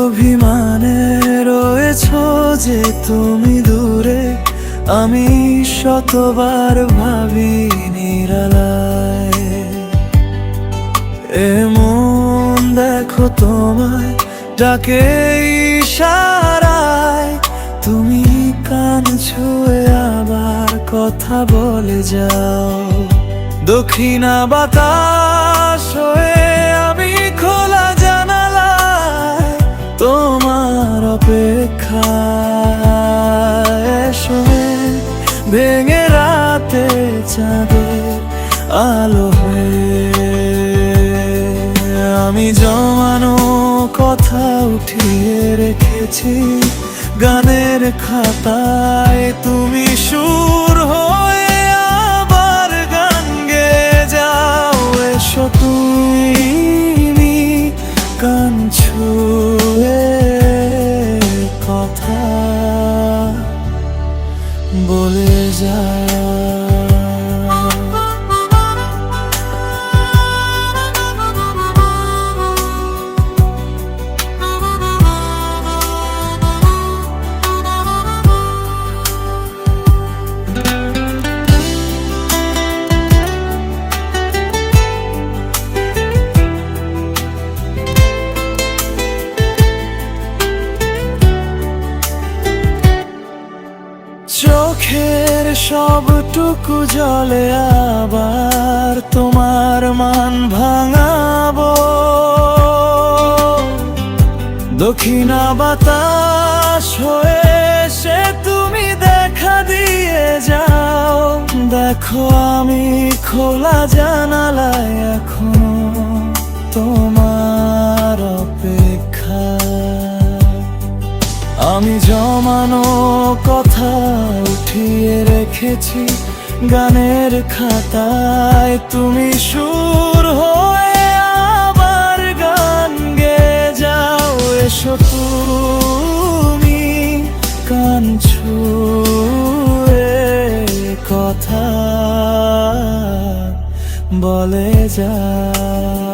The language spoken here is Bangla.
অভিমানে রয়েছো যে তুমি দূরে, আমি শতবার ভাবি নিরালায়। এমন দেখো তোমায় ডাকে ইশারায়, তুমি কান ছুঁয়ে আবার কথা বলে যাও। দক্ষিণা বাতাস হয়ে আমি খোলা জানালায় তোমার অপেক্ষায় শুয়ে ভেঙে রাতে চাঁদের আলো হয়ে। আমি জমানো কথা উঠিয়ে রেখেছি গানের খাতায়, তুমি সুর হয়ে আবার গান গেয়ে যাও। এসো তুমি কান ছুঁয়ে কথা বলে যাও। চোখের সবটুকু জলে আবার তোমার মান ভাঙাবো। দক্ষিণা বাতাস হয়ে সে তুমি দেখা দিয়ে যাও। দেখো আমি খোলা জানালায় এখনো তোমার অপেক্ষা। আমি জমানো কথা উঠিয়ে রেখেছি গানের খাতায়, তুমি সুর হয়ে আবার গান গেয়ে যাও। এসো তুমি কান ছুঁয়ে কথা বলে যাও।